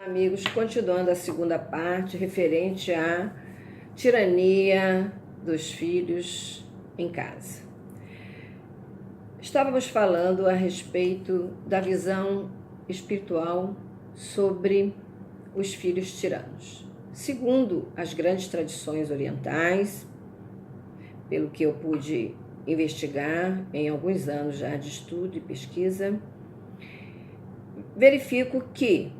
Amigos, continuando a segunda parte referente à tirania dos filhos em casa. Estávamos falando a respeito da visão espiritual sobre os filhos tiranos. Segundo as grandes tradições orientais, pelo que eu pude investigar em alguns anos já de estudo e pesquisa, verifico que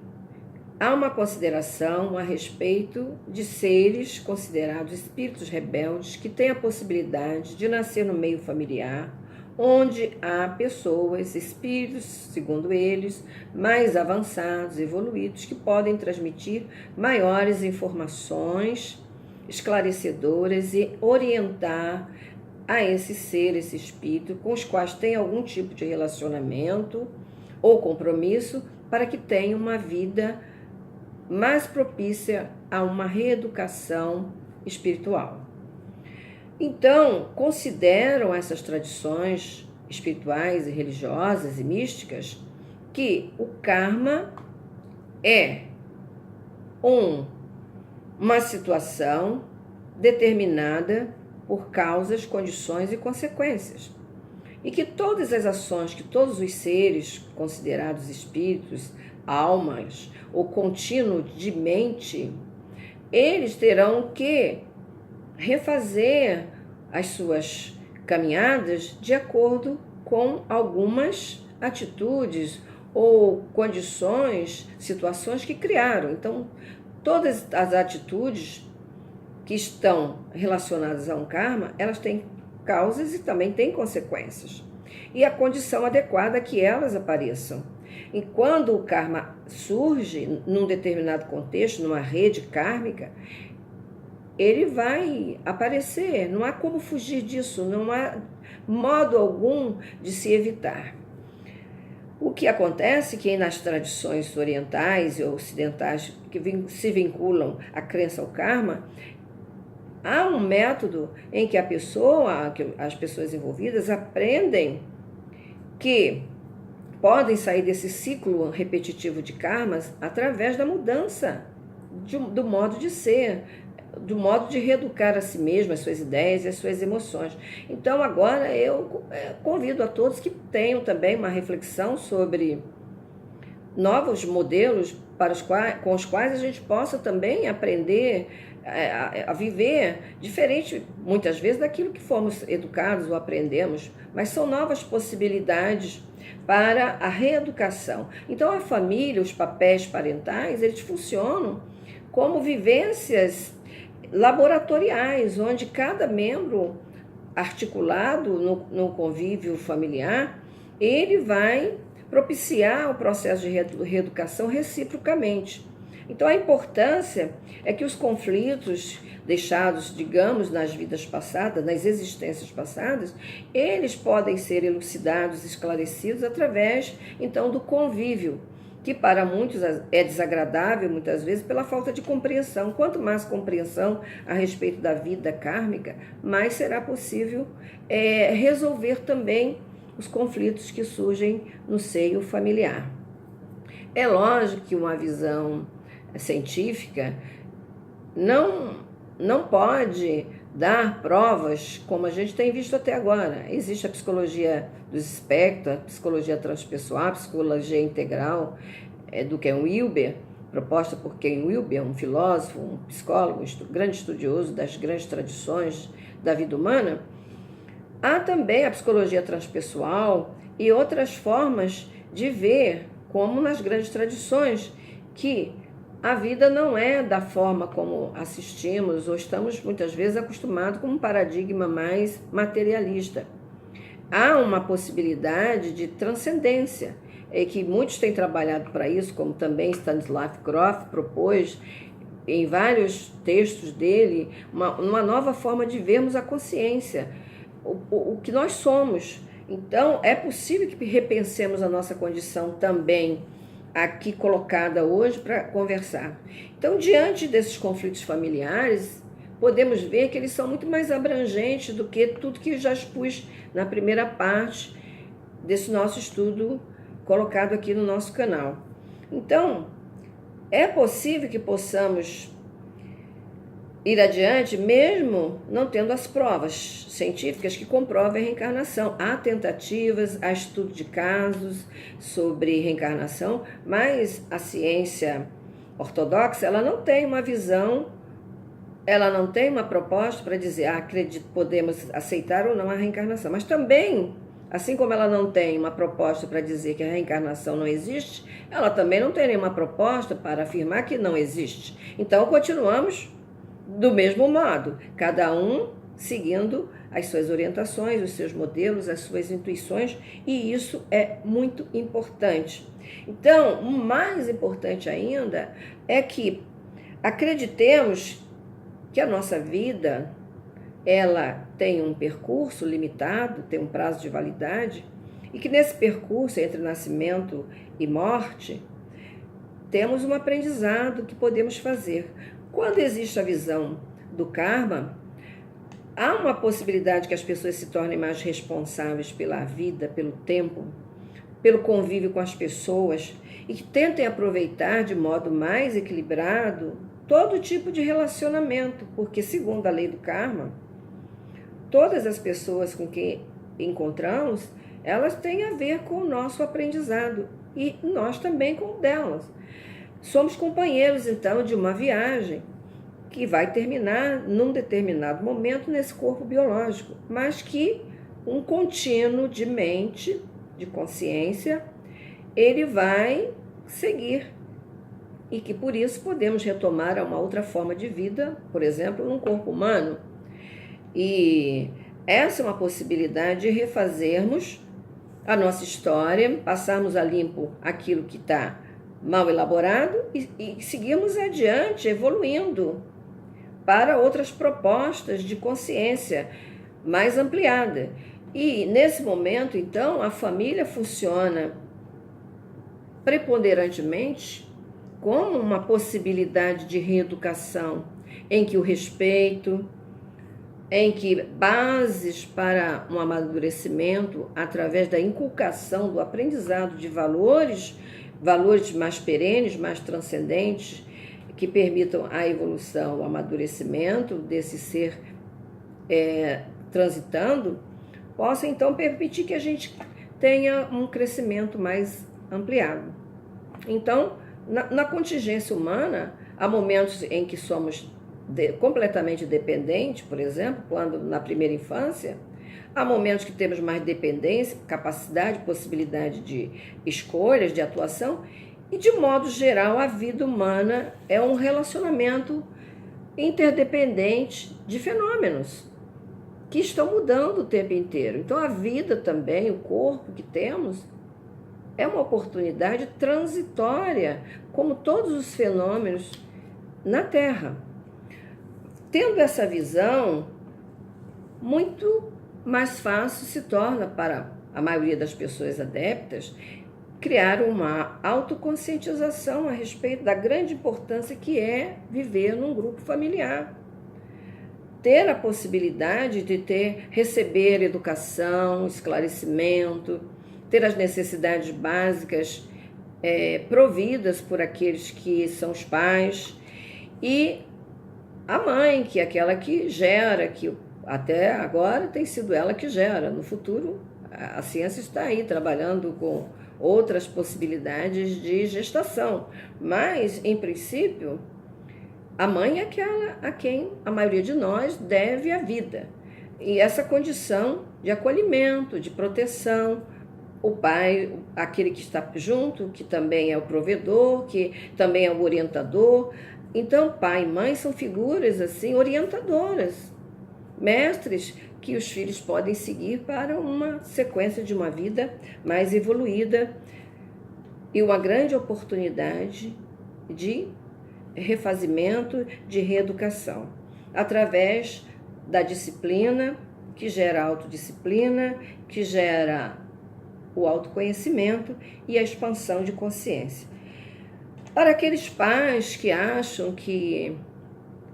há uma consideração a respeito de seres considerados espíritos rebeldes que têm a possibilidade de nascer no meio familiar, onde há pessoas, espíritos, segundo eles, mais avançados, evoluídos, que podem transmitir maiores informações esclarecedoras e orientar a esse ser, esse espírito, com os quais tem algum tipo de relacionamento ou compromisso, para que tenha uma vida mais propícia a uma reeducação espiritual. Então, consideram essas tradições espirituais e religiosas e místicas que o karma é uma situação determinada por causas, condições e consequências. E que todas as ações que todos os seres considerados espíritos, almas ou contínuo de mente, eles terão que refazer as suas caminhadas de acordo com algumas atitudes ou condições, situações que criaram. Então, todas as atitudes que estão relacionadas a um karma, elas têm causas e também têm consequências. E a condição adequada que elas apareçam. E quando o karma surge num determinado contexto, numa rede kármica, ele vai aparecer, não há como fugir disso, não há modo algum de se evitar. O que acontece é que nas tradições orientais e ocidentais que se vinculam à crença ao karma, há um método em que as pessoas envolvidas aprendem que podem sair desse ciclo repetitivo de karmas através da mudança do modo de ser, do modo de reeducar a si mesmo, as suas ideias e as suas emoções. Então, agora eu convido a todos que tenham também uma reflexão sobre novos modelos com os quais a gente possa também aprender a viver diferente, muitas vezes, daquilo que fomos educados ou aprendemos, mas são novas possibilidades para a reeducação. Então, a família, os papéis parentais, eles funcionam como vivências laboratoriais, onde cada membro articulado no convívio familiar, ele vai propiciar o processo de reeducação reciprocamente. Então, a importância é que os conflitos deixados, digamos, nas vidas passadas, nas existências passadas, eles podem ser elucidados, esclarecidos através, então, do convívio, que para muitos é desagradável, muitas vezes, pela falta de compreensão. Quanto mais compreensão a respeito da vida kármica, mais será possível resolver também os conflitos que surgem no seio familiar. É lógico que uma visão científica não pode dar provas como a gente tem visto até agora. Existe a psicologia dos espectros, a psicologia transpessoal, a psicologia integral do Ken Wilber, proposta por Ken Wilber, um filósofo, um psicólogo, grande estudioso das grandes tradições da vida humana. Há também a psicologia transpessoal e outras formas de ver, como nas grandes tradições, que a vida não é da forma como assistimos ou estamos muitas vezes acostumados com um paradigma mais materialista. Há uma possibilidade de transcendência, que muitos têm trabalhado para isso, como também Stanislav Grof propôs em vários textos dele, uma nova forma de vermos a consciência, o que nós somos. Então, é possível que repensemos a nossa condição também aqui colocada hoje para conversar. Então, diante desses conflitos familiares, podemos ver que eles são muito mais abrangentes do que tudo que eu já expus na primeira parte desse nosso estudo colocado aqui no nosso canal. Então, é possível que possamos ir adiante, mesmo não tendo as provas científicas que comprovem a reencarnação. Há tentativas, há estudo de casos sobre reencarnação, mas a ciência ortodoxa, ela não tem uma visão, ela não tem uma proposta para dizer, acredito, podemos aceitar ou não a reencarnação. Mas também, assim como ela não tem uma proposta para dizer que a reencarnação não existe, ela também não tem nenhuma proposta para afirmar que não existe. Então, continuamos do mesmo modo, cada um seguindo as suas orientações, os seus modelos, as suas intuições, e isso é muito importante. Então, o mais importante ainda é que acreditemos que a nossa vida, ela tem um percurso limitado, tem um prazo de validade, e que nesse percurso entre nascimento e morte, temos um aprendizado que podemos fazer. Quando existe a visão do karma, há uma possibilidade que as pessoas se tornem mais responsáveis pela vida, pelo tempo, pelo convívio com as pessoas e que tentem aproveitar de modo mais equilibrado todo tipo de relacionamento, porque segundo a lei do karma, todas as pessoas com quem encontramos, elas têm a ver com o nosso aprendizado e nós também com o delas. Somos companheiros, então, de uma viagem que vai terminar num determinado momento nesse corpo biológico, mas que um contínuo de mente, de consciência, ele vai seguir. E que por isso podemos retomar a uma outra forma de vida, por exemplo, num corpo humano. E essa é uma possibilidade de refazermos a nossa história, passarmos a limpo aquilo que está mal elaborado e seguirmos adiante, evoluindo para outras propostas de consciência mais ampliada. E nesse momento, então, a família funciona preponderantemente como uma possibilidade de reeducação, em que o respeito, em que bases para um amadurecimento através da inculcação do aprendizado de valores mais perenes, mais transcendentes, que permitam a evolução, o amadurecimento desse ser transitando, possa então permitir que a gente tenha um crescimento mais ampliado. Então, na contingência humana, há momentos em que somos completamente dependentes, por exemplo, quando na primeira infância, há momentos que temos mais dependência, capacidade, possibilidade de escolhas, de atuação, e de modo geral a vida humana é um relacionamento interdependente de fenômenos que estão mudando o tempo inteiro. Então a vida também, o corpo que temos, é uma oportunidade transitória, como todos os fenômenos na Terra. Tendo essa visão, muito mais fácil se torna para a maioria das pessoas adeptas criar uma autoconscientização a respeito da grande importância que é viver num grupo familiar. Ter a possibilidade de receber educação, esclarecimento, ter as necessidades básicas providas por aqueles que são os pais, e a mãe, que é aquela que gera, que até agora tem sido ela que gera. No futuro, a ciência está aí trabalhando com outras possibilidades de gestação, mas, em princípio, a mãe é aquela a quem a maioria de nós deve a vida. E essa condição de acolhimento, de proteção, o pai, aquele que está junto, que também é o provedor, que também é o orientador. Então, pai e mãe são figuras assim orientadoras, mestres que os filhos podem seguir para uma sequência de uma vida mais evoluída e uma grande oportunidade de refazimento, de reeducação, através da disciplina, que gera autodisciplina, que gera o autoconhecimento e a expansão de consciência. Para aqueles pais que acham que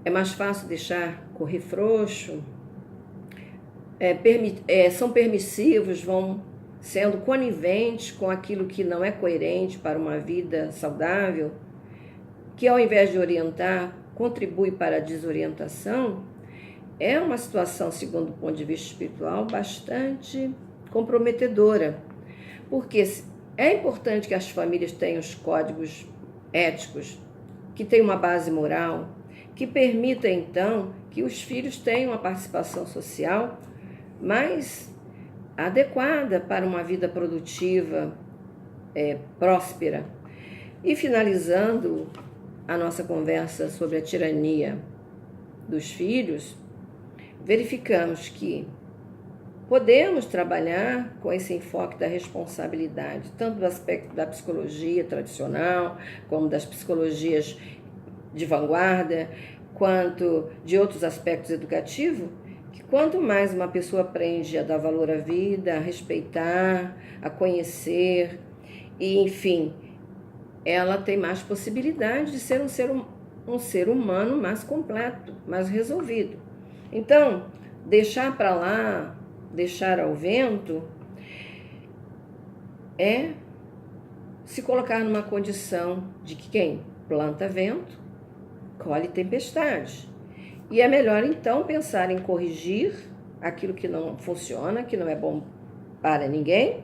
é mais fácil deixar correr frouxo, são permissivos, vão sendo coniventes com aquilo que não é coerente para uma vida saudável, que ao invés de orientar, contribui para a desorientação, é uma situação, segundo o ponto de vista espiritual, bastante comprometedora. Porque é importante que as famílias tenham os códigos éticos, que tenham uma base moral, que permita, então, que os filhos tenham uma participação social mais adequada para uma vida produtiva, próspera. E finalizando a nossa conversa sobre a tirania dos filhos, verificamos que podemos trabalhar com esse enfoque da responsabilidade, tanto do aspecto da psicologia tradicional, como das psicologias de vanguarda, quanto de outros aspectos educativos, que quanto mais uma pessoa aprende a dar valor à vida, a respeitar, a conhecer, e enfim, ela tem mais possibilidade de ser um ser humano mais completo, mais resolvido. Então, deixar para lá, deixar ao vento, é se colocar numa condição de que quem planta vento, colhe tempestade. E é melhor, então, pensar em corrigir aquilo que não funciona, que não é bom para ninguém,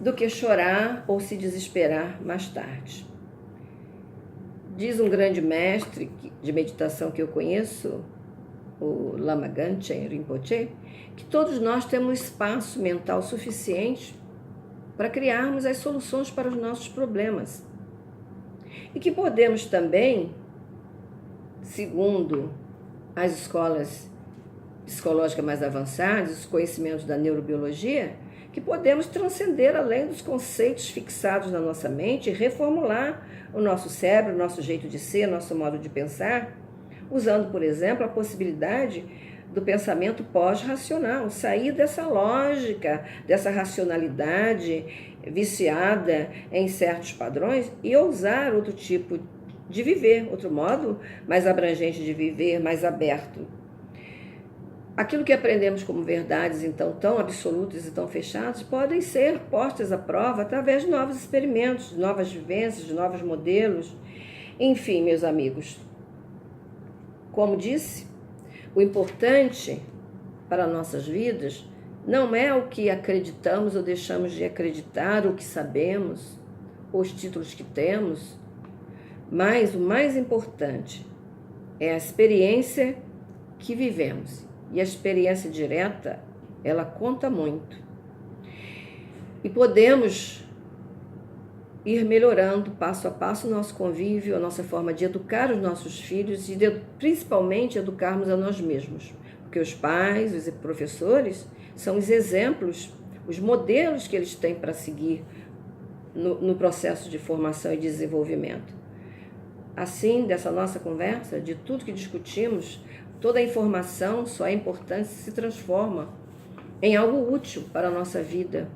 do que chorar ou se desesperar mais tarde. Diz um grande mestre de meditação que eu conheço, o Lama Gangchen Rinpoche, que todos nós temos espaço mental suficiente para criarmos as soluções para os nossos problemas. E que podemos também, segundo as escolas psicológicas mais avançadas, os conhecimentos da neurobiologia, que podemos transcender além dos conceitos fixados na nossa mente e reformular o nosso cérebro, o nosso jeito de ser, nosso modo de pensar, usando, por exemplo, a possibilidade do pensamento pós-racional, sair dessa lógica, dessa racionalidade viciada em certos padrões e ousar outro tipo de viver, outro modo mais abrangente de viver, mais aberto. Aquilo que aprendemos como verdades, então, tão absolutas e tão fechadas, podem ser postas à prova através de novos experimentos, de novas vivências, de novos modelos. Enfim, meus amigos, como disse, o importante para nossas vidas não é o que acreditamos ou deixamos de acreditar, o que sabemos, ou os títulos que temos, mas o mais importante é a experiência que vivemos. E a experiência direta, ela conta muito. E podemos ir melhorando passo a passo o nosso convívio, a nossa forma de educar os nossos filhos e principalmente educarmos a nós mesmos. Porque os pais, os professores, são os exemplos, os modelos que eles têm para seguir no processo de formação e desenvolvimento. Assim, dessa nossa conversa, de tudo que discutimos, toda a informação só é importante se transforma em algo útil para a nossa vida,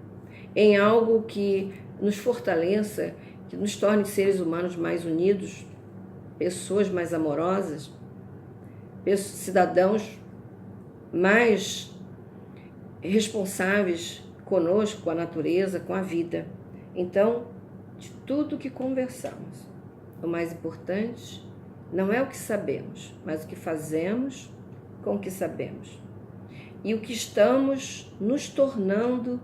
em algo que nos fortaleça, que nos torne seres humanos mais unidos, pessoas mais amorosas, cidadãos mais responsáveis conosco, com a natureza, com a vida. Então, de tudo que conversamos, o mais importante não é o que sabemos, mas o que fazemos com o que sabemos. E o que estamos nos tornando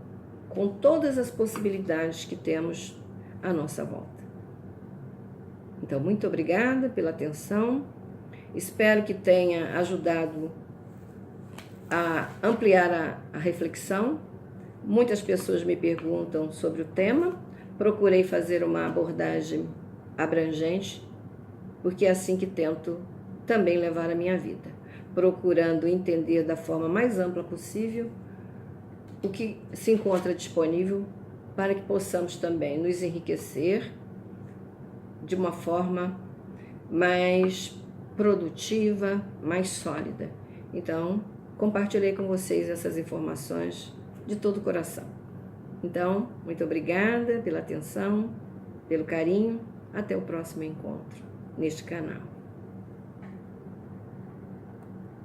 com todas as possibilidades que temos à nossa volta. Então, muito obrigada pela atenção. Espero que tenha ajudado a ampliar a reflexão. Muitas pessoas me perguntam sobre o tema. Procurei fazer uma abordagem abrangente, porque é assim que tento também levar a minha vida, procurando entender da forma mais ampla possível o que se encontra disponível para que possamos também nos enriquecer de uma forma mais produtiva, mais sólida. Então, compartilhei com vocês essas informações de todo o coração. Então, muito obrigada pela atenção, pelo carinho. Até o próximo encontro neste canal.